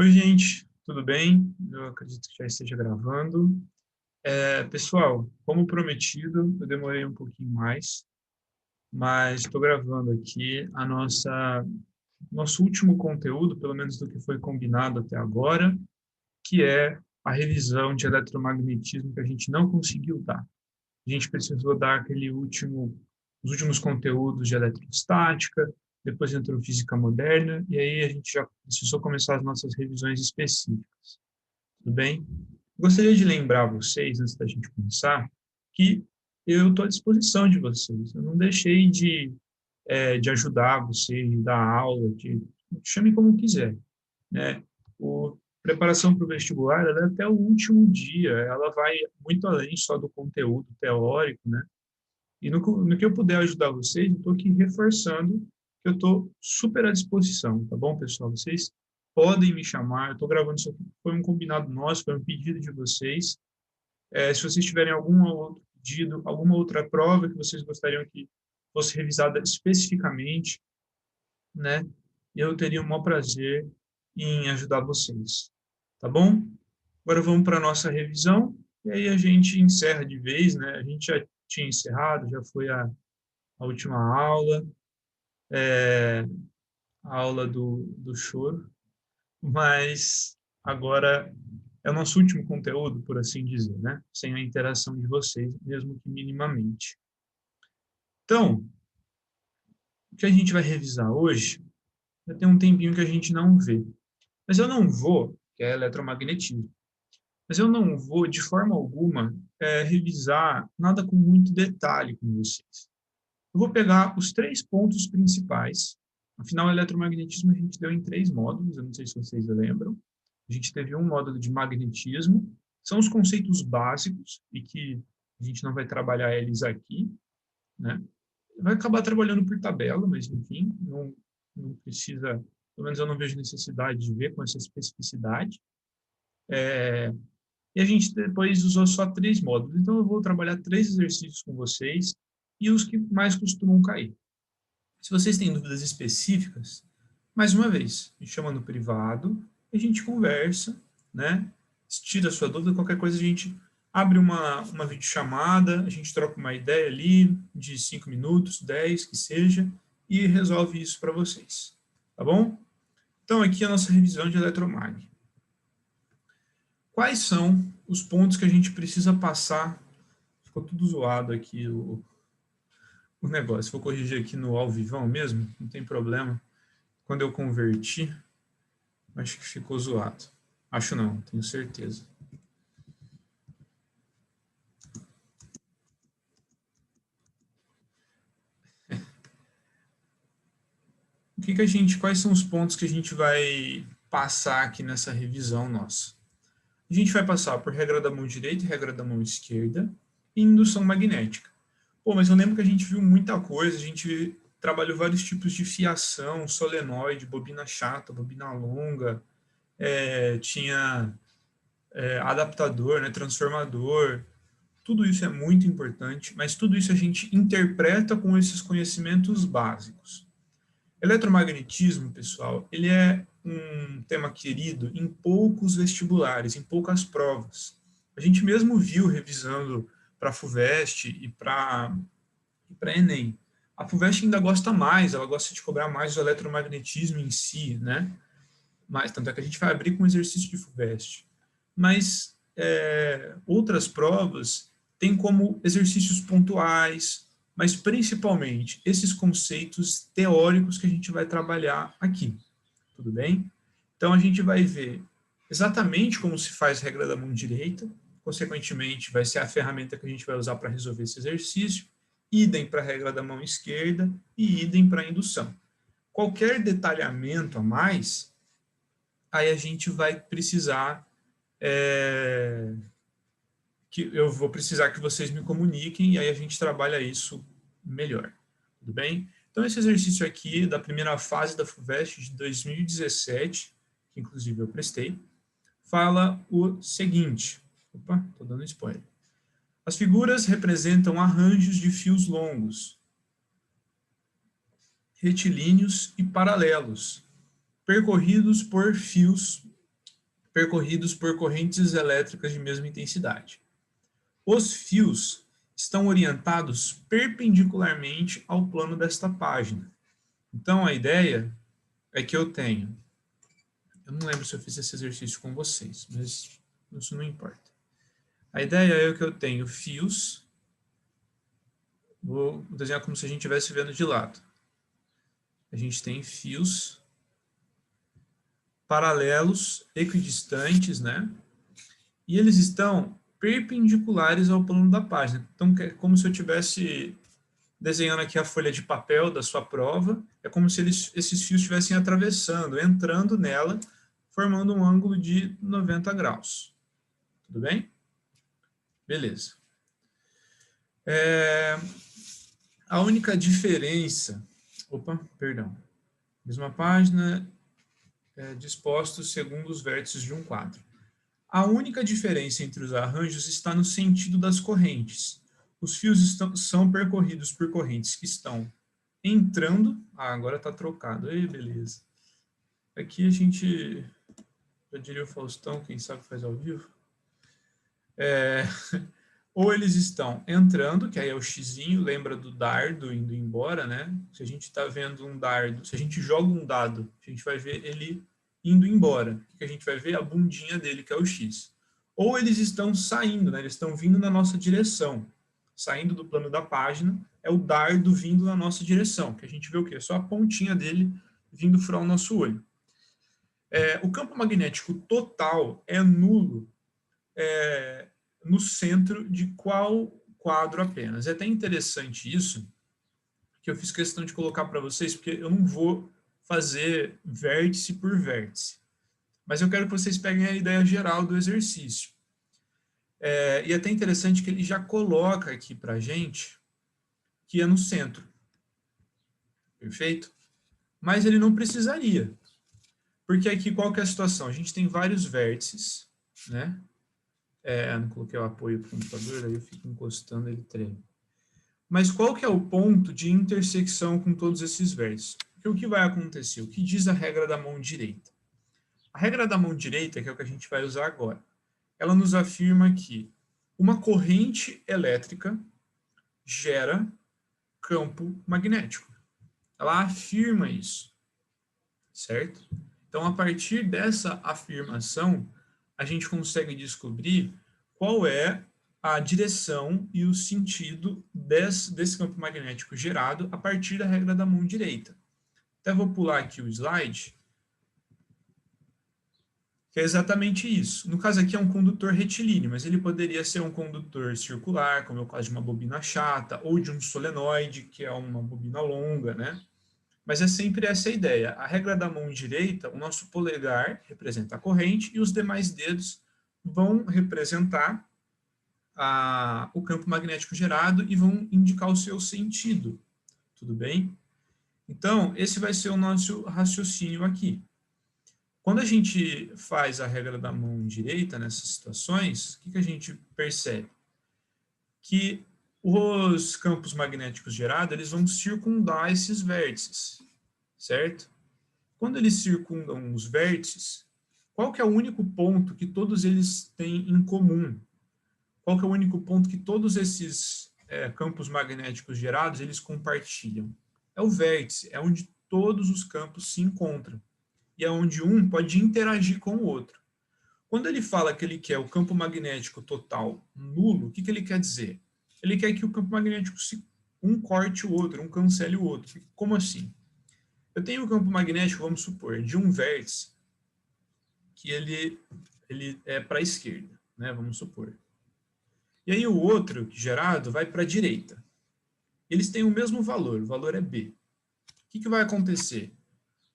Oi, gente, tudo bem? Eu acredito que já esteja gravando. Pessoal, como prometido, eu demorei um pouquinho mais, mas estou gravando aqui nosso último conteúdo, pelo menos do que foi combinado até agora, que é a revisão de eletromagnetismo que a gente não conseguiu dar. A gente precisou dar os últimos conteúdos de eletrostática, depois entrou física moderna, e aí a gente já precisou começar as nossas revisões específicas. Tudo bem? Gostaria de lembrar vocês, antes da gente começar, que eu estou à disposição de vocês. Eu não deixei de ajudar vocês, de dar aula, chame como quiser, né? Preparação para o vestibular, ela é até o último dia, ela vai muito além só do conteúdo teórico, né? E no que eu puder ajudar vocês, eu estou aqui reforçando que eu estou super à disposição, tá bom, pessoal? Vocês podem me chamar, eu estou gravando isso aqui, foi um combinado nosso, foi um pedido de vocês. Se vocês tiverem algum outro pedido, alguma outra prova que vocês gostariam que fosse revisada especificamente, né, eu teria o maior prazer em ajudar vocês, tá bom? Agora vamos para a nossa revisão, e aí a gente encerra de vez, né? A gente já tinha encerrado, já foi a última aula, a aula do choro, mas agora é o nosso último conteúdo, por assim dizer, né? Sem a interação de vocês, mesmo que minimamente. Então, o que a gente vai revisar hoje, já tem um tempinho que a gente não vê. Mas eu não vou, que é eletromagnetismo, mas eu não vou, de forma alguma, revisar nada com muito detalhe com vocês. Eu vou pegar os três pontos principais. Afinal, o eletromagnetismo a gente deu em três módulos, eu não sei se vocês lembram. A gente teve um módulo de magnetismo, são os conceitos básicos, e que a gente não vai trabalhar eles aqui, né? Vai acabar trabalhando por tabela, mas enfim, não precisa, pelo menos eu não vejo necessidade de ver com essa especificidade. E a gente depois usou só três módulos, então eu vou trabalhar três exercícios com vocês e os que mais costumam cair. Se vocês têm dúvidas específicas, mais uma vez, me chama no privado, a gente conversa, né? Tira a sua dúvida, qualquer coisa a gente abre uma videochamada, a gente troca uma ideia ali de 5 minutos, 10, que seja, e resolve isso para vocês, tá bom? Então, aqui a nossa revisão de eletromag. Quais são os pontos que a gente precisa passar? Ficou tudo zoado aqui o negócio. Vou corrigir aqui no ao vivão mesmo, não tem problema. Quando eu converti, acho que ficou zoado. Acho não, tenho certeza. Quais são os pontos que a gente vai passar aqui nessa revisão nossa? A gente vai passar por regra da mão direita e regra da mão esquerda e indução magnética. Pô, mas eu lembro que a gente viu muita coisa, a gente trabalhou vários tipos de fiação, solenoide, bobina chata, bobina longa, tinha adaptador, né, transformador. Tudo isso é muito importante, mas tudo isso a gente interpreta com esses conhecimentos básicos. Eletromagnetismo, pessoal, ele é um tema querido em poucos vestibulares, em poucas provas. A gente mesmo viu revisando para a FUVEST e para Enem. A FUVEST ainda gosta mais, ela gosta de cobrar mais o eletromagnetismo em si, né? Mas, tanto é que a gente vai abrir com exercício de FUVEST. Mas outras provas têm como exercícios pontuais, mas principalmente esses conceitos teóricos que a gente vai trabalhar aqui, tudo bem? Então a gente vai ver exatamente como se faz a regra da mão direita, consequentemente vai ser a ferramenta que a gente vai usar para resolver esse exercício, idem para a regra da mão esquerda e idem para a indução. Qualquer detalhamento a mais, aí a gente vai precisar que eu vou precisar que vocês me comuniquem e aí a gente trabalha isso melhor. Tudo bem? Então, esse exercício aqui da primeira fase da FUVEST de 2017, que inclusive eu prestei, fala o seguinte. Opa, estou dando spoiler. As figuras representam arranjos de fios longos, retilíneos e paralelos, percorridos por fios percorridos por correntes elétricas de mesma intensidade. Os fios estão orientados perpendicularmente ao plano desta página. Então, a ideia é que eu não lembro se eu fiz esse exercício com vocês, mas isso não importa. A ideia é que eu tenho fios, vou desenhar como se a gente estivesse vendo de lado. A gente tem fios paralelos, equidistantes, né? E eles estão perpendiculares ao plano da página. Então, é como se eu estivesse desenhando aqui a folha de papel da sua prova, é como se esses fios estivessem atravessando, entrando nela, formando um ângulo de 90 graus. Tudo bem? Beleza. A única diferença... Opa, perdão. Mesma página, dispostos segundo os vértices de um quadro. A única diferença entre os arranjos está no sentido das correntes. Os fios são percorridos por correntes que estão entrando... agora está trocado. Ei, beleza. Aqui a gente... eu diria o Faustão, quem sabe faz ao vivo. Ou eles estão entrando, que aí é o xizinho, lembra do dardo indo embora, né? Se a gente está vendo um dardo, se a gente joga um dado, a gente vai ver ele indo embora. O que a gente vai ver? A bundinha dele, que é o x. Ou eles estão saindo, né? Eles estão vindo na nossa direção. Saindo do plano da página, é o dardo vindo na nossa direção, que a gente vê o quê? Só a pontinha dele vindo furar o nosso olho. O campo magnético total é nulo no centro de qual quadro apenas. É até interessante isso, que eu fiz questão de colocar para vocês, porque eu não vou fazer vértice por vértice. Mas eu quero que vocês peguem a ideia geral do exercício. E é até interessante que ele já coloca aqui para a gente que é no centro. Perfeito? Mas ele não precisaria. Porque aqui qual que é a situação? A gente tem vários vértices, né? Não coloquei o apoio do computador, aí eu fico encostando, ele treme. Mas qual que é o ponto de intersecção com todos esses vértices? Porque o que vai acontecer? O que diz a regra da mão direita? A regra da mão direita, que é o que a gente vai usar agora, ela nos afirma que uma corrente elétrica gera campo magnético. Ela afirma isso, certo? Então, a partir dessa afirmação, a gente consegue descobrir qual é a direção e o sentido desse campo magnético gerado a partir da regra da mão direita. Até vou pular aqui o slide, que é exatamente isso. No caso aqui é um condutor retilíneo, mas ele poderia ser um condutor circular, como é o caso de uma bobina chata, ou de um solenoide, que é uma bobina longa, né? Mas é sempre essa a ideia. A regra da mão direita, o nosso polegar representa a corrente e os demais dedos vão representar o campo magnético gerado e vão indicar o seu sentido. Tudo bem? Então, esse vai ser o nosso raciocínio aqui. Quando a gente faz a regra da mão direita nessas situações, o que a gente percebe? Que os campos magnéticos gerados eles vão circundar esses vértices, certo? Quando eles circundam os vértices, qual que é o único ponto que todos eles têm em comum? Qual que é o único ponto que todos esses campos magnéticos gerados eles compartilham? É o vértice, é onde todos os campos se encontram. E é onde um pode interagir com o outro. Quando ele fala que ele quer o campo magnético total nulo, o que ele quer dizer? Ele quer que o campo magnético um corte o outro, um cancele o outro. Como assim? Eu tenho um campo magnético, vamos supor, de um vértice que ele é para a esquerda, né? Vamos supor. E aí o outro gerado vai para a direita. Eles têm o mesmo valor, o valor é B. O que vai acontecer?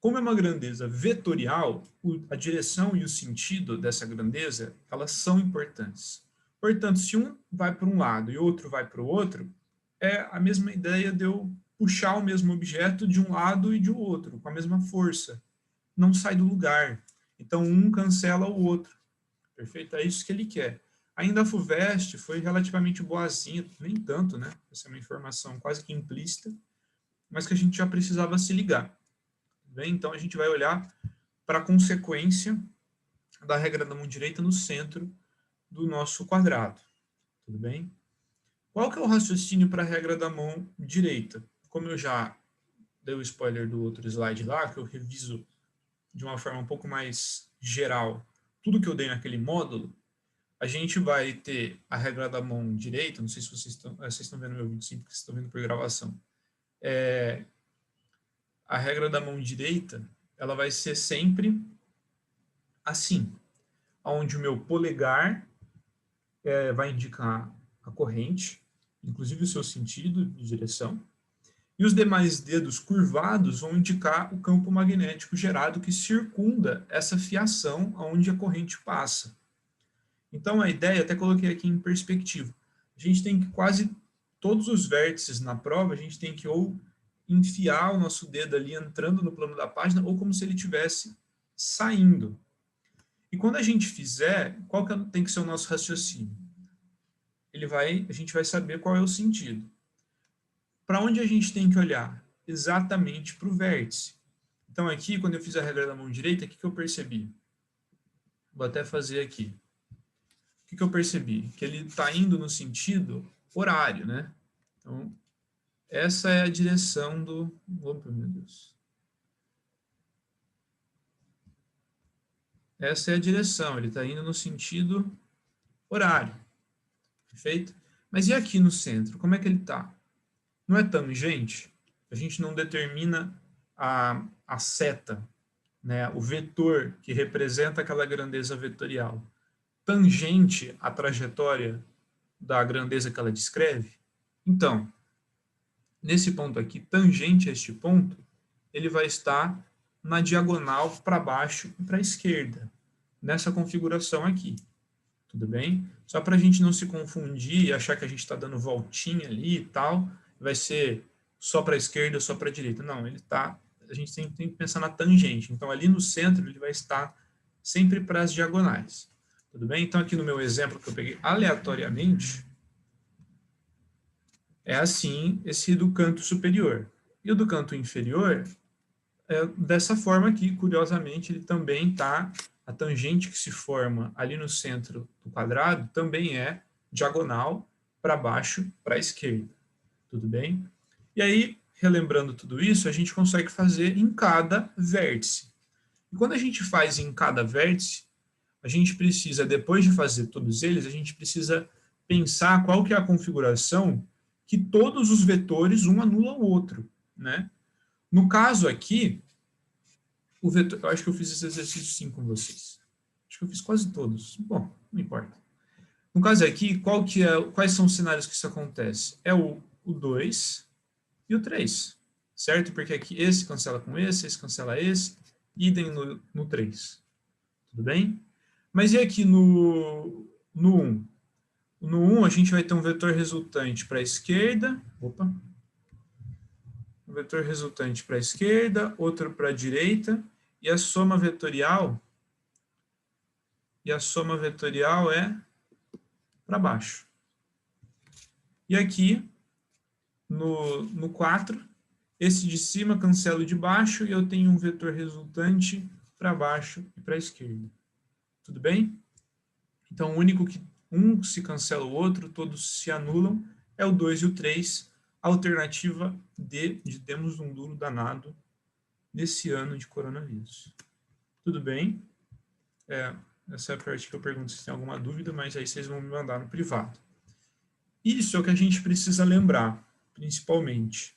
Como é uma grandeza vetorial, a direção e o sentido dessa grandeza, elas são importantes. Portanto, se um vai para um lado e outro vai para o outro, é a mesma ideia de eu puxar o mesmo objeto de um lado e de outro, com a mesma força. Não sai do lugar. Então, um cancela o outro. Perfeito? É isso que ele quer. Ainda a FUVEST foi relativamente boazinha, nem tanto, né? Essa é uma informação quase que implícita, mas que a gente já precisava se ligar. Bem, então, a gente vai olhar para a consequência da regra da mão direita no centro do nosso quadrado. Tudo bem? Qual que é o raciocínio para a regra da mão direita? Como eu já dei o spoiler do outro slide lá, que eu reviso de uma forma um pouco mais geral tudo que eu dei naquele módulo, a gente vai ter a regra da mão direita, não sei se vocês estão vendo meu vídeo sim, porque vocês estão vendo por gravação. A regra da mão direita, ela vai ser sempre assim, onde o meu polegar vai indicar a corrente, inclusive o seu sentido de direção, e os demais dedos curvados vão indicar o campo magnético gerado que circunda essa fiação onde a corrente passa. Então, a ideia, até coloquei aqui em perspectiva, a gente tem que quase todos os vértices na prova, a gente tem que ou enfiar o nosso dedo ali entrando no plano da página, ou como se ele estivesse saindo. E quando a gente fizer, qual que tem que ser o nosso raciocínio? A gente vai saber qual é o sentido. Para onde a gente tem que olhar? Exatamente para o vértice. Então, aqui, quando eu fiz a regra da mão direita, o que eu percebi? Vou até fazer aqui. O que eu percebi? Que ele está indo no sentido horário, né? Então, essa é a direção do... Opa, meu Deus. Essa é a direção, ele está indo no sentido horário. Perfeito? Mas e aqui no centro? Como é que ele está? Não é tangente? A gente não determina a seta, né? O vetor que representa aquela grandeza vetorial, tangente à trajetória da grandeza que ela descreve? Então, nesse ponto aqui, tangente a este ponto, ele vai estar na diagonal para baixo e para a esquerda, nessa configuração aqui. Tudo bem? Só para a gente não se confundir e achar que a gente está dando voltinha ali e tal, vai ser só para a esquerda, só para a direita. Não, a gente tem que pensar na tangente. Então, ali no centro, ele vai estar sempre para as diagonais. Tudo bem? Então, aqui no meu exemplo que eu peguei aleatoriamente, é assim esse do canto superior. E o do canto inferior é dessa forma aqui, curiosamente, ele também está, a tangente que se forma ali no centro do quadrado também é diagonal para baixo, para a esquerda. Tudo bem? E aí, relembrando tudo isso, a gente consegue fazer em cada vértice. E quando a gente faz em cada vértice, a gente precisa, depois de fazer todos eles, a gente precisa pensar qual que é a configuração que todos os vetores, um anula o outro, né? No caso aqui, o vetor, eu acho que eu fiz esse exercício sim com vocês. Acho que eu fiz quase todos. Bom, não importa. No caso aqui, quais são os cenários que isso acontece? É o 2 e o 3, certo? Porque aqui esse cancela com esse cancela esse, idem no 3. Tudo bem? Mas e aqui no 1? No 1 a gente vai ter um vetor resultante para a esquerda, um vetor resultante para a esquerda, outro para a direita, e a soma vetorial é para baixo. E aqui, no 4, esse de cima cancela o de baixo e eu tenho um vetor resultante para baixo e para a esquerda. Tudo bem? Então, o único que um se cancela o outro, todos se anulam, é o 2 e o 3, alternativa D, de temos um duro danado nesse ano de coronavírus. Tudo bem? Essa é a parte que eu pergunto se tem alguma dúvida, mas aí vocês vão me mandar no privado. Isso é o que a gente precisa lembrar, principalmente.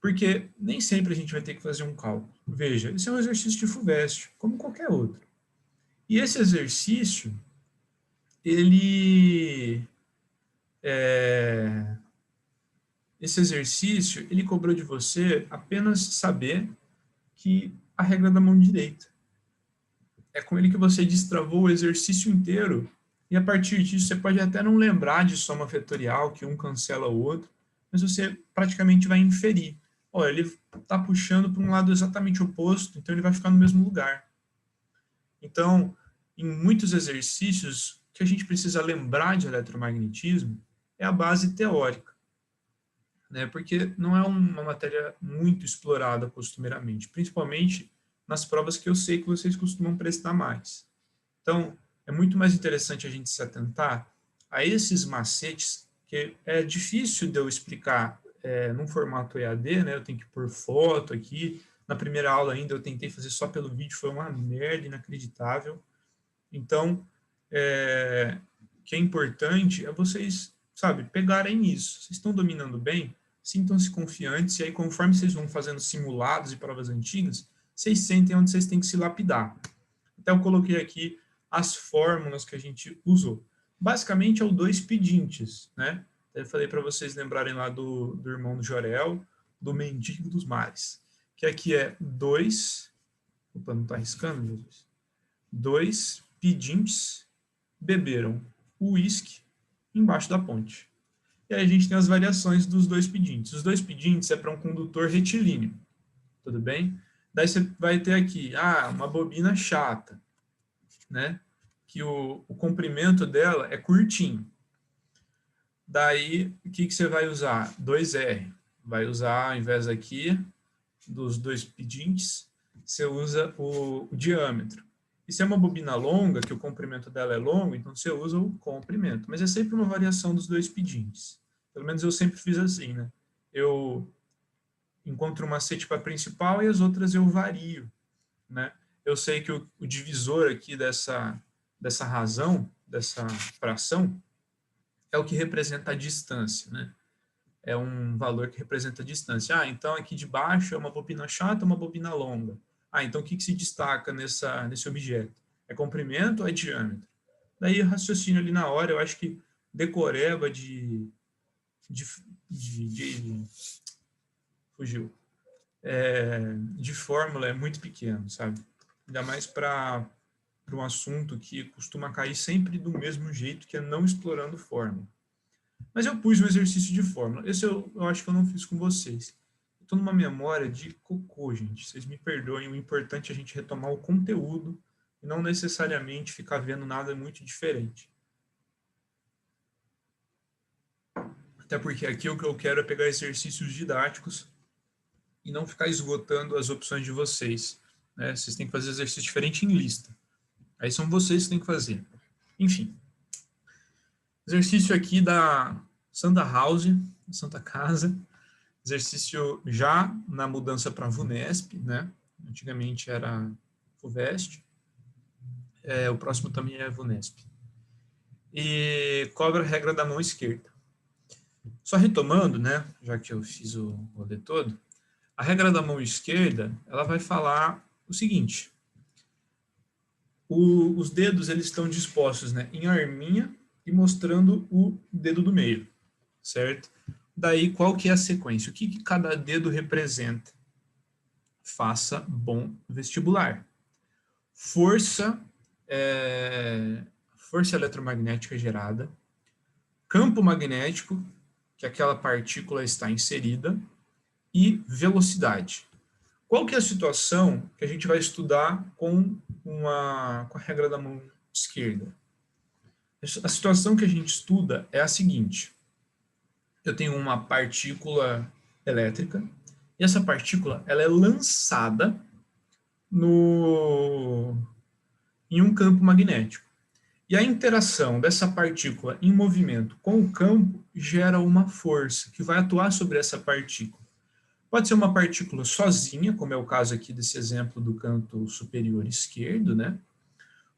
Porque nem sempre a gente vai ter que fazer um cálculo. Veja, esse é um exercício de FUVEST, como qualquer outro. E esse exercício, ele cobrou de você apenas saber que a regra da mão direita. É com ele que você destravou o exercício inteiro. E a partir disso, você pode até não lembrar de soma vetorial, que um cancela o outro, mas você praticamente vai inferir. Olha, ele está puxando para um lado exatamente oposto, então ele vai ficar no mesmo lugar. Então, em muitos exercícios, o que a gente precisa lembrar de eletromagnetismo é a base teórica, né? Porque não é uma matéria muito explorada costumeiramente, principalmente nas provas que eu sei que vocês costumam prestar mais. Então, é muito mais interessante a gente se atentar a esses macetes, que é difícil de eu explicar num formato EAD, né? Eu tenho que pôr foto aqui. Na primeira aula ainda eu tentei fazer só pelo vídeo, foi uma merda inacreditável. Então, o que é importante é vocês, sabe, pegarem isso. Vocês estão dominando bem, sintam-se confiantes, e aí conforme vocês vão fazendo simulados e provas antigas, vocês sentem onde vocês têm que se lapidar. Então, eu coloquei aqui as fórmulas que a gente usou. Basicamente, é o dois pedintes, né? Eu falei para vocês lembrarem lá do irmão do Jorel, do mendigo dos mares, que aqui é 2, opa, não está arriscando, Jesus? 2 pedintes beberam o uísque embaixo da ponte. E aí a gente tem as variações dos dois pedintes. Os dois pedintes é para um condutor retilíneo, tudo bem? Daí você vai ter aqui, uma bobina chata, né? Que o comprimento dela é curtinho. Daí, o que você vai usar? 2R. Vai usar, ao invés aqui dos dois pedintes, você usa o diâmetro. E se é uma bobina longa, que o comprimento dela é longo, então você usa o comprimento. Mas é sempre uma variação dos dois pedintes. Pelo menos eu sempre fiz assim, né? Eu encontro um macete para a principal e as outras eu vario, né? Eu sei que o divisor aqui dessa razão, dessa fração, é o que representa a distância, né? É um valor que representa a distância. Então aqui de baixo é uma bobina chata, uma bobina longa. Então o que se destaca nesse objeto? É comprimento ou é diâmetro? Daí raciocínio ali na hora, eu acho que decoreba de fugiu. De fórmula é muito pequeno, sabe? Ainda mais para um assunto que costuma cair sempre do mesmo jeito, que é não explorando fórmula. Mas eu pus um exercício de fórmula. Esse eu acho que eu não fiz com vocês. Estou numa memória de cocô, gente. Vocês me perdoem, o importante é a gente retomar o conteúdo e não necessariamente ficar vendo nada muito diferente. Até porque aqui o que eu quero é pegar exercícios didáticos e não ficar esgotando as opções de vocês, né? Vocês têm que fazer exercício diferente em lista. Aí são vocês que têm que fazer. Enfim. Exercício aqui da Santa House, Santa Casa. Exercício já na mudança para a VUNESP, né? Antigamente era FUVEST. O próximo também é VUNESP. E cobra a regra da mão esquerda. Só retomando, né? Já que eu fiz o rolê todo, a regra da mão esquerda, ela vai falar o seguinte: os dedos eles estão dispostos, né, em arminha e mostrando o dedo do meio, certo? Daí, qual que é a sequência? O que cada dedo representa? Faça bom vestibular. Força eletromagnética gerada, campo magnético, que aquela partícula está inserida, e velocidade. Qual que é a situação que a gente vai estudar com a regra da mão esquerda? A situação que a gente estuda é a seguinte: eu tenho uma partícula elétrica, e essa partícula ela é lançada em um campo magnético. E a interação dessa partícula em movimento com o campo gera uma força que vai atuar sobre essa partícula. Pode ser uma partícula sozinha, como é o caso aqui desse exemplo do canto superior esquerdo, né?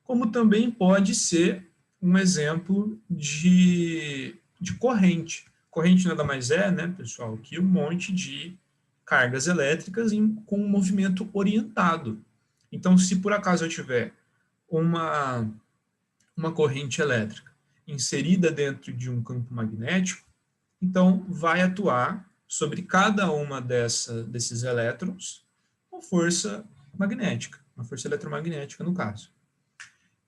Como também pode ser um exemplo de corrente. Corrente nada mais é, né, pessoal, que um monte de cargas elétricas com um movimento orientado. Então, se por acaso eu tiver uma corrente elétrica inserida dentro de um campo magnético, então vai atuar sobre cada uma desses elétrons com força magnética, uma força eletromagnética no caso.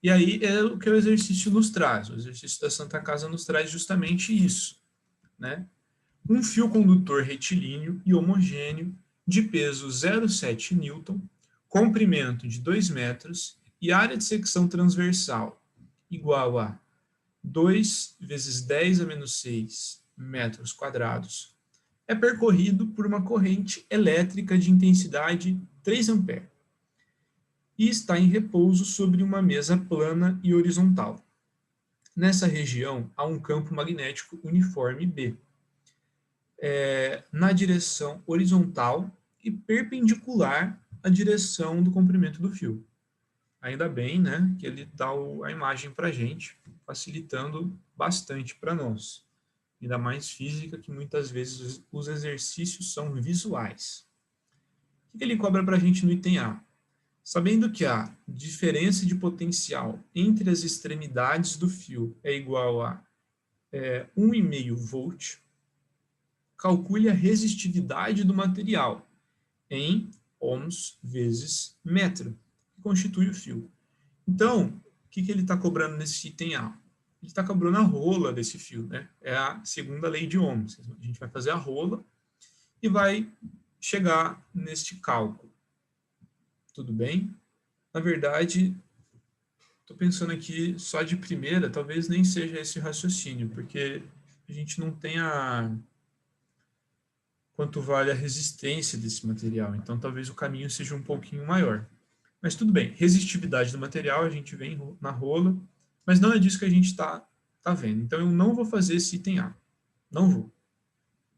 E aí é o que o exercício nos traz. O exercício da Santa Casa nos traz justamente isso, né? Um fio condutor retilíneo e homogêneo de peso 0,7 newton, comprimento de 2 metros e área de secção transversal igual a 2 vezes 10 a menos 6 metros quadrados, é percorrido por uma corrente elétrica de intensidade 3 A. e está em repouso sobre uma mesa plana e horizontal. Nessa região, há um campo magnético uniforme B, na direção horizontal e perpendicular à direção do comprimento do fio. Ainda bem, né, que ele dá a imagem para a gente, facilitando bastante para nós. Ainda mais física, que muitas vezes os exercícios são visuais. O que ele cobra para a gente no item A? Sabendo que a diferença de potencial entre as extremidades do fio é igual a 1,5 volt, calcule a resistividade do material em ohms vezes metro, que constitui o fio. Então, o que ele está cobrando nesse item A? Ele está cobrando a rola desse fio, né? É a segunda lei de Ohms. A gente vai fazer a rola e vai chegar neste cálculo. Tudo bem? Na verdade, estou pensando aqui só de primeira, talvez nem seja esse raciocínio, porque a gente não tem quanto vale a resistência desse material. Então, talvez o caminho seja um pouquinho maior. Mas tudo bem, resistividade do material, a gente vem na rola, mas não é disso que a gente está vendo. Então, eu não vou fazer esse item A. Não vou.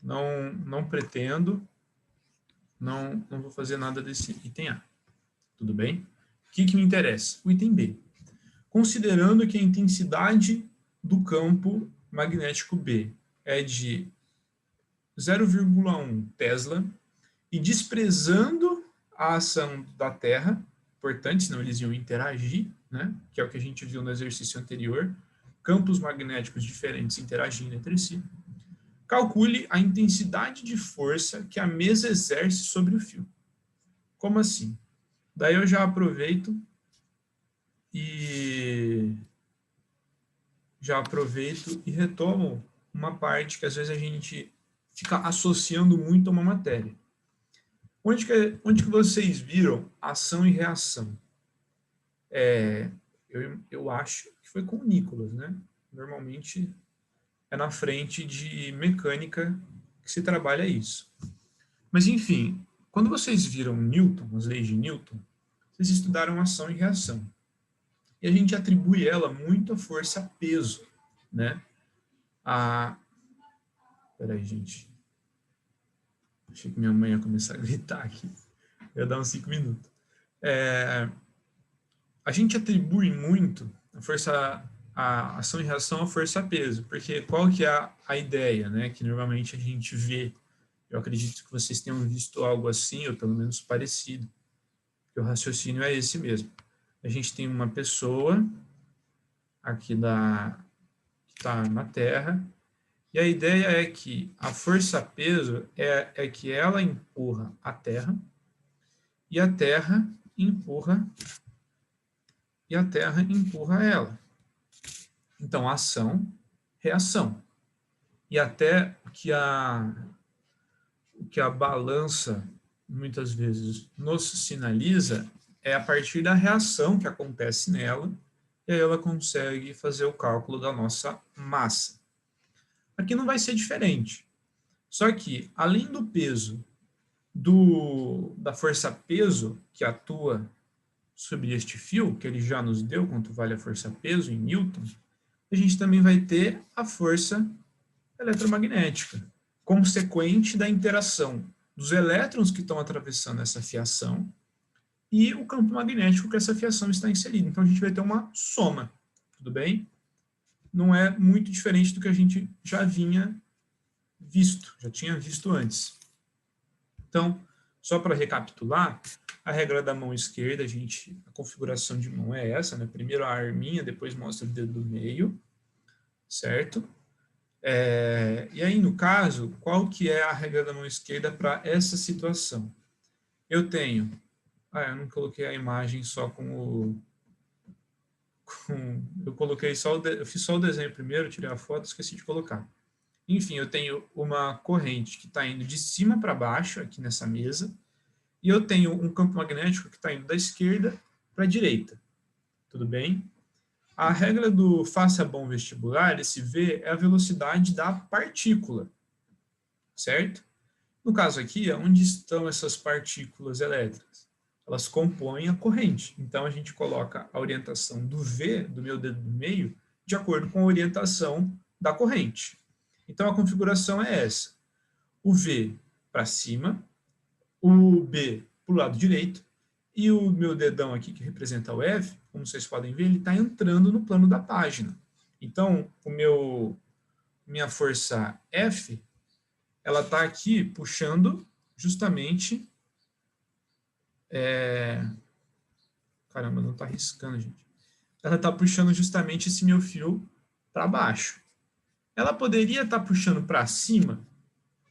Não pretendo, não vou fazer nada desse item A. Tudo bem? O que me interessa? O item B. Considerando que a intensidade do campo magnético B é de 0,1 Tesla e desprezando a ação da Terra, importante, senão eles iam interagir, né? Que é o que a gente viu no exercício anterior, campos magnéticos diferentes interagindo entre si. Calcule a intensidade de força que a mesa exerce sobre o fio. Como assim? Daí eu já aproveito e retomo uma parte que às vezes a gente fica associando muito a uma matéria. Onde que vocês viram ação e reação? Eu acho que foi com o Nicolas, né? Normalmente é na frente de mecânica que se trabalha isso. Mas, enfim, quando vocês viram Newton, as leis de Newton, vocês estudaram ação e reação. E a gente atribui ela muito à força-peso, né? Peraí, gente. Achei que minha mãe ia começar a gritar aqui. Eu ia dar uns 5 minutos. A gente atribui muito a ação e reação à força-peso, porque qual que é a ideia, né? Que normalmente a gente vê. Eu acredito que vocês tenham visto algo assim, ou pelo menos parecido. Porque o raciocínio é esse mesmo. A gente tem uma pessoa aqui que está na Terra, e a ideia é que a força-peso é que ela empurra a Terra, e a Terra empurra ela. Então, ação, reação. E até o que a balança, muitas vezes, nos sinaliza é a partir da reação que acontece nela, e aí ela consegue fazer o cálculo da nossa massa. Aqui não vai ser diferente. Só que, além do peso da força-peso que atua sobre este fio, que ele já nos deu, quanto vale a força-peso em Newton, a gente também vai ter a força eletromagnética, consequente da interação dos elétrons que estão atravessando essa fiação e o campo magnético que essa fiação está inserida. Então, a gente vai ter uma soma, tudo bem? Não é muito diferente do que a gente já tinha visto antes. Então, só para recapitular, a regra da mão esquerda, a configuração de mão é essa, né? Primeiro a arminha, depois mostra o dedo do meio, certo? E aí, no caso, qual que é a regra da mão esquerda para essa situação? Eu tenho... eu não coloquei a imagem só eu coloquei eu fiz só o desenho primeiro, tirei a foto, esqueci de colocar. Enfim, eu tenho uma corrente que está indo de cima para baixo, aqui nessa mesa, e eu tenho um campo magnético que está indo da esquerda para a direita. Tudo bem? A regra do faça bom vestibular, esse V, é a velocidade da partícula, certo? No caso aqui, onde estão essas partículas elétricas? elas compõem a corrente. Então, a gente coloca a orientação do V, do meu dedo do meio, de acordo com a orientação da corrente. Então, a configuração é essa. O V para cima, o B para o lado direito, e o meu dedão aqui, que representa o F, como vocês podem ver, ele está entrando no plano da página. Então, minha força F, ela está aqui puxando justamente... Caramba, não está riscando, gente. Ela está puxando justamente esse meu fio para baixo. Ela poderia estar puxando para cima,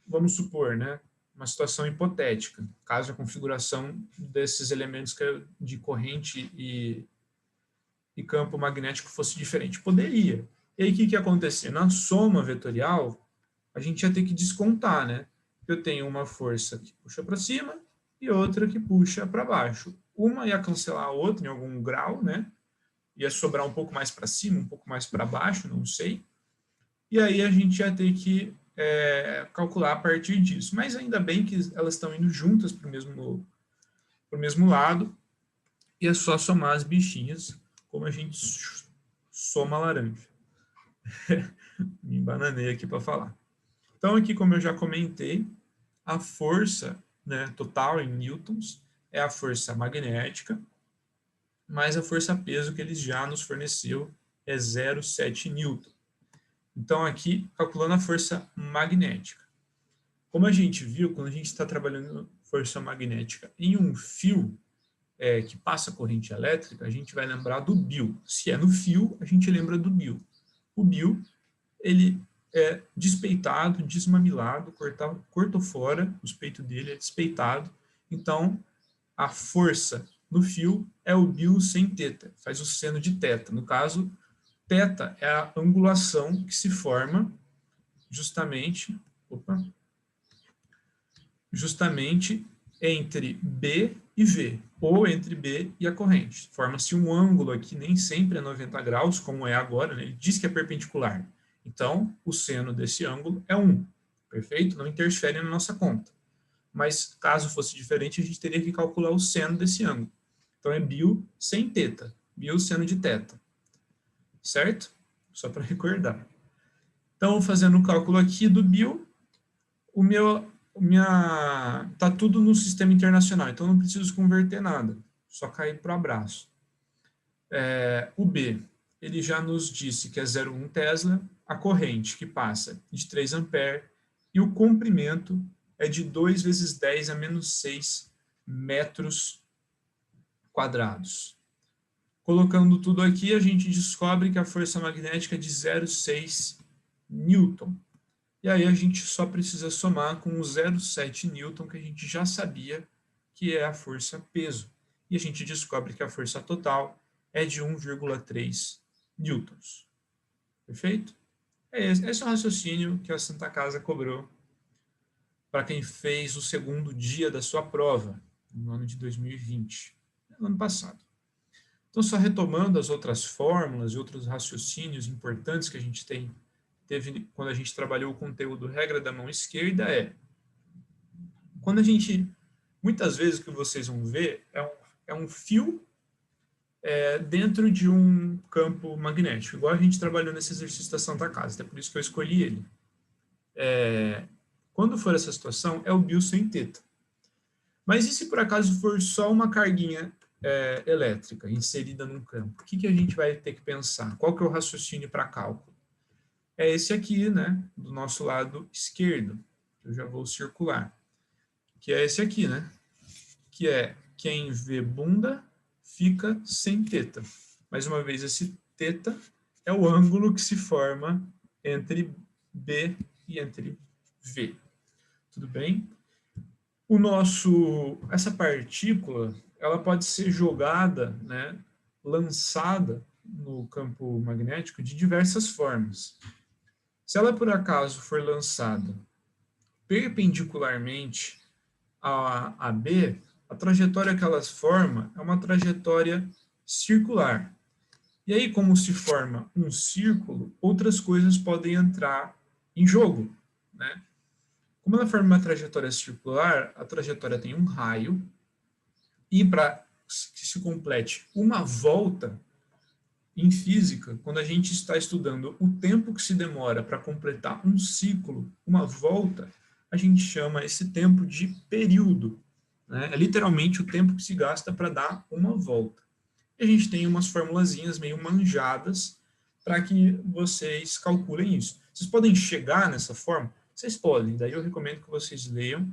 vamos supor, né? Uma situação hipotética, caso a configuração desses elementos de corrente e campo magnético fosse diferente. Poderia. E aí, o que ia acontecer? Na soma vetorial, a gente ia ter que descontar, né? Eu tenho uma força que puxa para cima e outra que puxa para baixo. Uma ia cancelar a outra em algum grau, né? Ia sobrar um pouco mais para cima, um pouco mais para baixo, não sei. E aí a gente ia ter que calcular a partir disso. Mas ainda bem que elas estão indo juntas para o mesmo lado, e é só somar as bichinhas, como a gente soma a laranja. Me embananei aqui para falar. Então, aqui, como eu já comentei, a força, né, total em newtons é a força magnética, mais a força-peso que ele já nos forneceu é 0,7 newton. Então, aqui, calculando a força magnética. Como a gente viu, quando a gente está trabalhando força magnética em um fio que passa corrente elétrica, a gente vai lembrar do Bill. Se é no fio, a gente lembra do Bill. O Bill, ele é despeitado, desmamilado, cortou fora, o peito dele é despeitado. Então, a força no fio é o Bill sem teta, faz o seno de teta. No caso, teta é a angulação que se forma justamente entre B e V, ou entre B e a corrente. Forma-se um ângulo aqui, nem sempre é 90 graus, como é agora, né? Ele diz que é perpendicular. Então, o seno desse ângulo é 1, perfeito? Não interfere na nossa conta. Mas, caso fosse diferente, a gente teria que calcular o seno desse ângulo. Então, é Bill sem teta, Bill seno de teta, certo? Só para recordar. Então, fazendo o cálculo aqui do Bill, tá tudo no sistema internacional, então não preciso converter nada, só cair para o abraço. O B, ele já nos disse que é 0,1 Tesla, a corrente que passa de 3 amperes e o comprimento é de 2 vezes 10 a menos 6 metros quadrados. Colocando tudo aqui, a gente descobre que a força magnética é de 0,6 Newton. E aí a gente só precisa somar com o 0,7 newton, que a gente já sabia que é a força-peso. E a gente descobre que a força total é de 1,3 newtons. Perfeito? Esse é o raciocínio que a Santa Casa cobrou para quem fez o segundo dia da sua prova, no ano de 2020, no ano passado. Então, só retomando as outras fórmulas e outros raciocínios importantes que a gente teve quando a gente trabalhou o conteúdo regra da mão esquerda quando a gente, muitas vezes o que vocês vão ver é um fio dentro de um campo magnético, igual a gente trabalhou nesse exercício da Santa Casa, até por isso que eu escolhi ele. Quando for essa situação, é o Bill sem teta. Mas e se por acaso for só uma carguinha elétrica inserida num campo? O que a gente vai ter que pensar? Qual que é o raciocínio para cálculo? É esse aqui, né, do nosso lado esquerdo, que eu já vou circular, que é esse aqui, né, que é quem vê bunda fica sem teta. Mais uma vez, esse teta é o ângulo que se forma entre B e entre V. Tudo bem? Essa partícula, ela pode ser jogada, né, lançada no campo magnético de diversas formas. Se ela, por acaso, for lançada perpendicularmente a B, a trajetória que ela forma é uma trajetória circular. E aí, como se forma um círculo, outras coisas podem entrar em jogo, né? Como ela forma uma trajetória circular, a trajetória tem um raio, E para que se complete uma volta em física, quando a gente está estudando o tempo que se demora para completar um ciclo, uma volta, a gente chama esse tempo de período, né? É literalmente o tempo que se gasta para dar uma volta. E a gente tem umas formulazinhas meio manjadas para que vocês calculem isso. Vocês podem chegar nessa forma? Vocês podem, daí eu recomendo que vocês leiam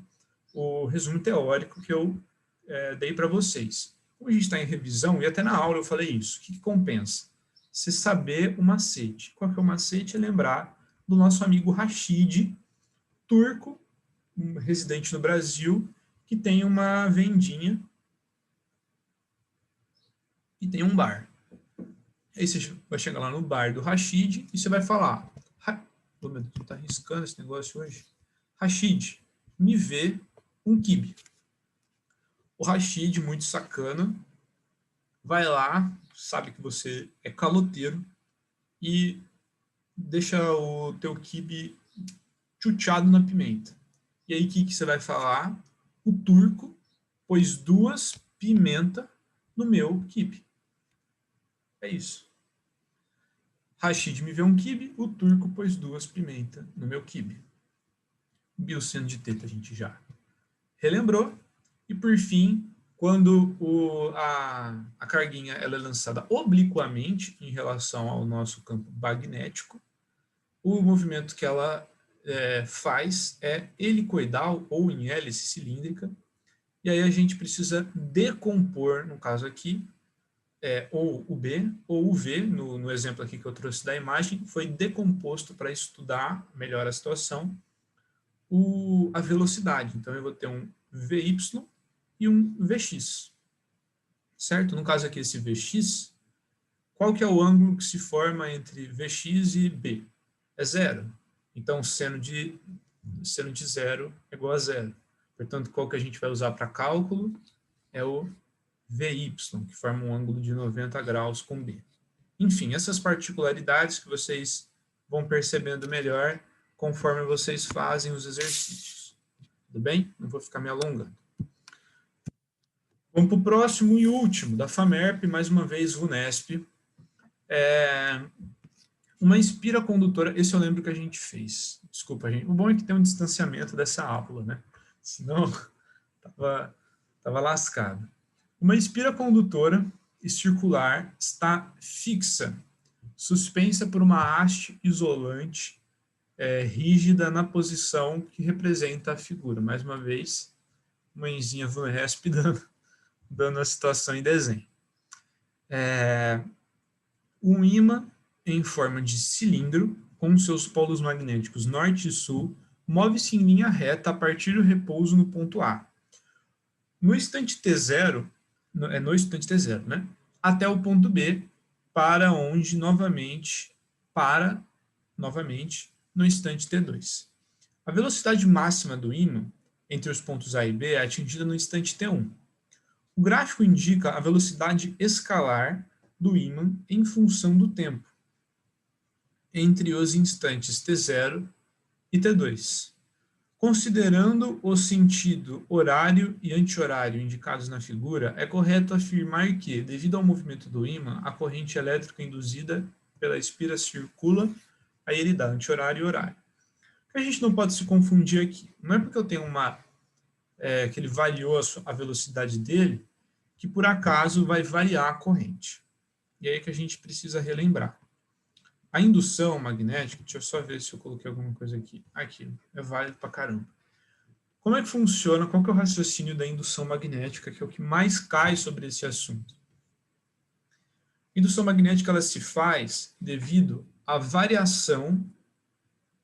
o resumo teórico que eu dei para vocês. Como a gente está em revisão, e até na aula eu falei isso, o que compensa? Você saber o macete. Qual que é o macete? É lembrar do nosso amigo Rashid, turco, residente no Brasil, que tem uma vendinha e tem um bar. Aí você vai chegar lá no bar do Rashid e você vai falar, oh, meu Deus, tá arriscando esse negócio hoje. Rashid, me vê um quibe. O Rashid, muito sacana, vai lá, sabe que você é caloteiro e deixa o teu quibe chuteado na pimenta. E aí o que você vai falar? O turco pôs 2 pimentas no meu quibe. É isso. Rashid me vê um quibe, o turco pôs 2 pimentas no meu quibe. Bioceno de teta a gente já relembrou. E por fim, quando a carguinha ela é lançada obliquamente em relação ao nosso campo magnético, o movimento que ela faz é helicoidal ou em hélice cilíndrica, e aí a gente precisa decompor, no caso aqui, ou o B ou o V, no exemplo aqui que eu trouxe da imagem, foi decomposto para estudar melhor a situação, a velocidade. Então eu vou ter um VY e um Vx, certo? No caso aqui, esse Vx, qual que é o ângulo que se forma entre Vx e B? É zero. Então, seno de zero é igual a zero. Portanto, qual que a gente vai usar para cálculo? É o VY, que forma um ângulo de 90 graus com B. Enfim, essas particularidades que vocês vão percebendo melhor conforme vocês fazem os exercícios. Tudo bem? Não vou ficar me alongando. Vamos para o próximo e último, da FAMERP, mais uma vez, VUNESP. Uma inspira condutora, esse eu lembro que a gente fez. Desculpa, gente. O bom é que tem um distanciamento dessa aula, né? Senão, tava lascado. Uma inspira condutora circular está fixa, suspensa por uma haste isolante rígida na posição que representa a figura. Mais uma vez, mãezinha VUNESP dando a situação em desenho. Um ímã em forma de cilindro, com seus polos magnéticos norte e sul, move-se em linha reta a partir do repouso no ponto A. No instante T0, no instante T0, né? Até o ponto B, para onde novamente no instante T2. A velocidade máxima do ímã entre os pontos A e B é atingida no instante T1. O gráfico indica a velocidade escalar do ímã em função do tempo entre os instantes T0 e T2. Considerando o sentido horário e anti-horário indicados na figura, é correto afirmar que, devido ao movimento do ímã, a corrente elétrica induzida pela espira circula, aí ele dá anti-horário e horário. O que a gente não pode se confundir aqui? Não é porque eu tenho que ele variou a velocidade dele, que por acaso vai variar a corrente. E aí que a gente precisa relembrar. A indução magnética, deixa eu só ver se eu coloquei alguma coisa aqui. Aqui, é válido pra caramba. Como é que funciona? Qual que é o raciocínio da indução magnética, que é o que mais cai sobre esse assunto? A indução magnética ela se faz devido à variação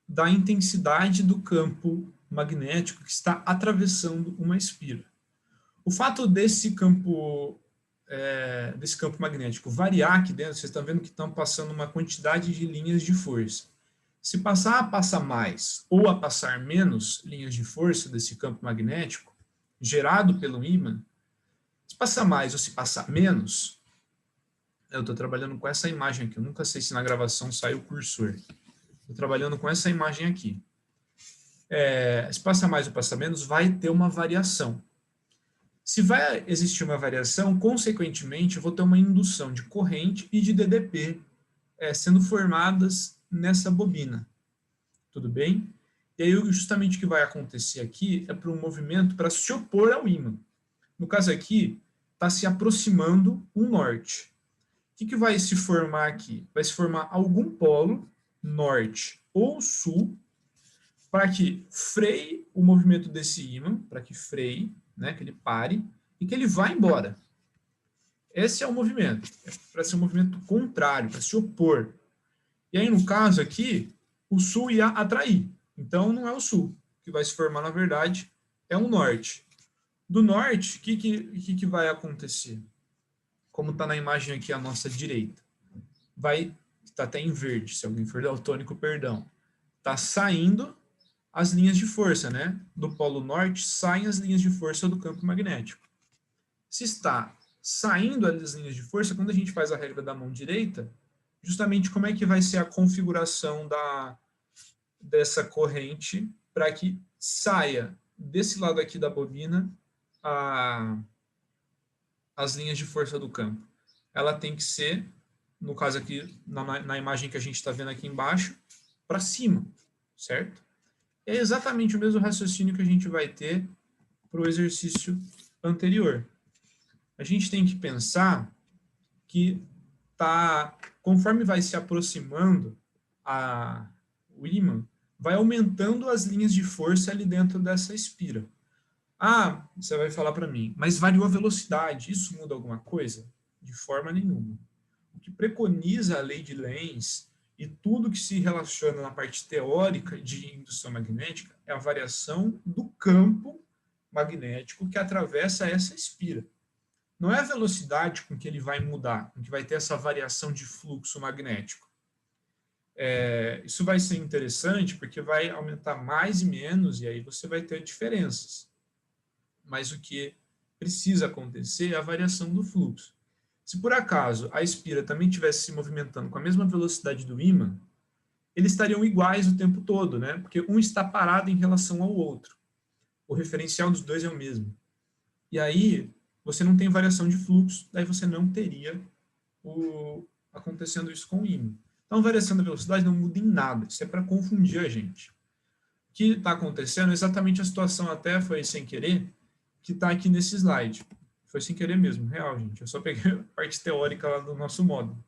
da intensidade do campo magnético que está atravessando uma espira. O fato desse campo magnético variar aqui dentro, vocês estão vendo que estão passando uma quantidade de linhas de força. Se passar a passar mais ou a passar menos linhas de força desse campo magnético, gerado pelo ímã, se passar mais ou se passar menos, eu estou trabalhando com essa imagem aqui, eu nunca sei se na gravação sai o cursor. Estou trabalhando com essa imagem aqui. Se passa mais ou passa menos, vai ter uma variação. Se vai existir uma variação, consequentemente, eu vou ter uma indução de corrente e de DDP sendo formadas nessa bobina. Tudo bem? E aí, justamente o que vai acontecer aqui é para um movimento para se opor ao ímã. No caso aqui, está se aproximando um norte. O que vai se formar aqui? Vai se formar algum polo, norte ou sul, para que freie o movimento desse ímã, para que freie, né, que ele pare, e que ele vá embora. Esse é o movimento, para ser um movimento contrário, para se opor. E aí, no caso aqui, o sul ia atrair. Então, não é o sul. O que vai se formar, na verdade, é um norte. Do norte, o que vai acontecer? Como está na imagem aqui à nossa direita. Está até em verde, se alguém for daltônico, perdão. Está saindo as linhas de força, né? Do polo norte saem as linhas de força do campo magnético. Se está saindo as linhas de força, quando a gente faz a regra da mão direita, justamente como é que vai ser a configuração dessa corrente para que saia desse lado aqui da bobina as linhas de força do campo. Ela tem que ser, no caso aqui, na imagem que a gente está vendo aqui embaixo, para cima, certo? É exatamente o mesmo raciocínio que a gente vai ter para o exercício anterior. A gente tem que pensar que conforme vai se aproximando o ímã, vai aumentando as linhas de força ali dentro dessa espira. Ah, você vai falar para mim, mas variou a velocidade, isso muda alguma coisa? De forma nenhuma. O que preconiza a lei de Lenz e tudo que se relaciona na parte teórica de indução magnética é a variação do campo magnético que atravessa essa espira. Não é a velocidade com que ele vai mudar, com que vai ter essa variação de fluxo magnético. Isso vai ser interessante porque vai aumentar mais e menos e aí você vai ter diferenças. Mas o que precisa acontecer é a variação do fluxo. Se por acaso a espira também estivesse se movimentando com a mesma velocidade do ímã, eles estariam iguais o tempo todo, né? Porque um está parado em relação ao outro. O referencial dos dois é o mesmo. E aí você não tem variação de fluxo, daí você não teria acontecendo isso com o ímã. Então, a variação da velocidade não muda em nada. Isso é para confundir a gente. O que está acontecendo é exatamente a situação, até foi sem querer, que está aqui nesse slide. Foi sem querer mesmo, real, gente. Eu só peguei a parte teórica lá do nosso módulo.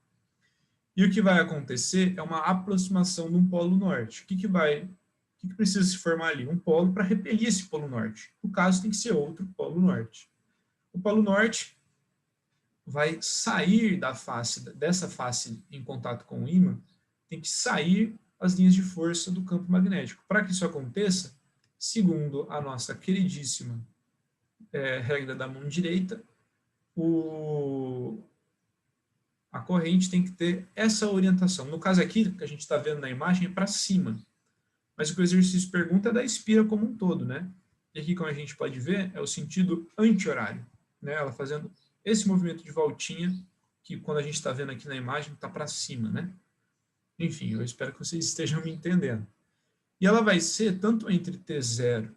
E o que vai acontecer é uma aproximação de um polo norte. O que precisa se formar ali? Um polo para repelir esse polo norte. No caso, tem que ser outro polo norte. O polo norte vai sair dessa face em contato com o ímã, tem que sair as linhas de força do campo magnético. Para que isso aconteça, segundo a nossa queridíssima regra da mão direita, a corrente tem que ter essa orientação. No caso aqui, que a gente está vendo na imagem, é para cima. Mas o que o exercício pergunta é da espira como um todo, né? E aqui, como a gente pode ver, é o sentido anti-horário, né? Ela fazendo esse movimento de voltinha, que quando a gente está vendo aqui na imagem, está para cima, né? Enfim, eu espero que vocês estejam me entendendo. E ela vai ser tanto entre T0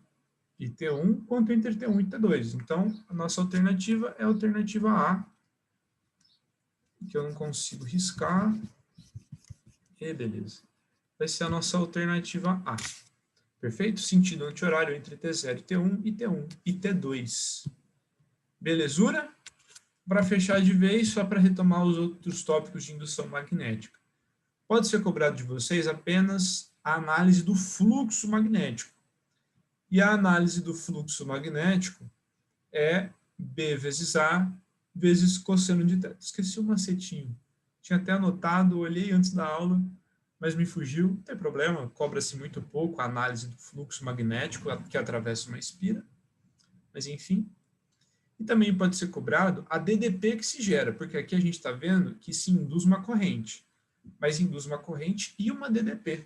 e T1, quanto entre T1 e T2. Então, a nossa alternativa é a alternativa A, que eu não consigo riscar. E beleza. Vai ser a nossa alternativa A. Perfeito? Sentido anti-horário entre T0 e T1 e T1 e T2. Belezura? Para fechar de vez, só para retomar os outros tópicos de indução magnética. Pode ser cobrado de vocês apenas a análise do fluxo magnético. E a análise do fluxo magnético é B vezes A vezes cosseno de θ. Esqueci o macetinho. Tinha até anotado, olhei antes da aula, mas me fugiu. Não tem problema, cobra-se muito pouco a análise do fluxo magnético que atravessa uma espira. Mas, enfim. E também pode ser cobrado a DDP que se gera, porque aqui a gente está vendo que se induz uma corrente, mas induz uma corrente e uma DDP.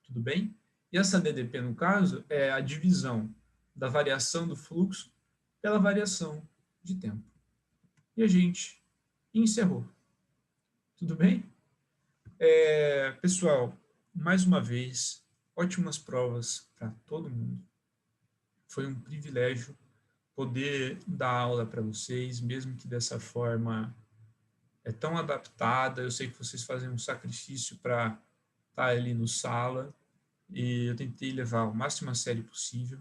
Tudo bem? E essa DDP, no caso, é a divisão da variação do fluxo pela variação de tempo. E a gente encerrou. Tudo bem? Pessoal, mais uma vez, ótimas provas para todo mundo. Foi um privilégio poder dar aula para vocês, mesmo que dessa forma tão adaptada. Eu sei que vocês fazem um sacrifício para estar ali no sala, e eu tentei levar o máximo a sério possível.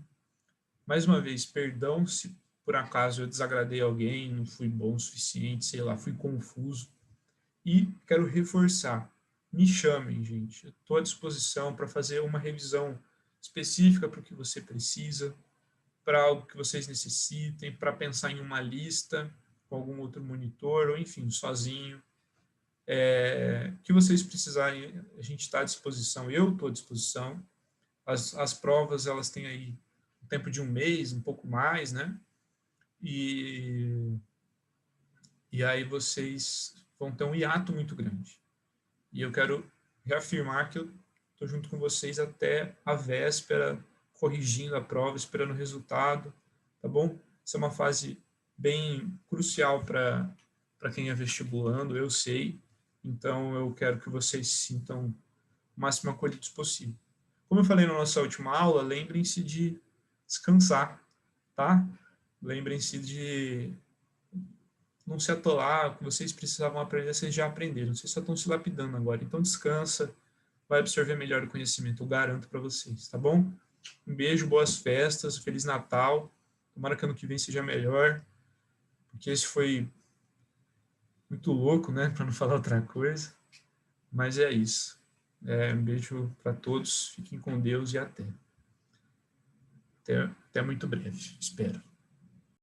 Mais uma vez, perdão se por acaso eu desagradei alguém, não fui bom o suficiente, sei lá, fui confuso. E quero reforçar, me chamem, gente. Eu estou à disposição para fazer uma revisão específica para o que você precisa, para algo que vocês necessitem, para pensar em uma lista com algum outro monitor, ou enfim, sozinho. Que vocês precisarem, a gente está à disposição, eu estou à disposição. As provas, elas têm aí um tempo de um mês, um pouco mais, né? E aí vocês vão ter um hiato muito grande. E eu quero reafirmar que eu estou junto com vocês até a véspera, corrigindo a prova, esperando o resultado, tá bom? Essa é uma fase bem crucial para quem é vestibulando, eu sei. Então, eu quero que vocês se sintam o máximo acolhidos possível. Como eu falei na nossa última aula, lembrem-se de descansar, tá? Lembrem-se de não se atolar, o que vocês precisavam aprender, vocês já aprenderam, vocês só estão se lapidando agora. Então descansa, vai absorver melhor o conhecimento, eu garanto para vocês, tá bom? Um beijo, boas festas, Feliz Natal, tomara que ano que vem seja melhor, porque esse foi muito louco, né, para não falar outra coisa, mas é isso. Um beijo para todos, fiquem com Deus e até muito breve, espero.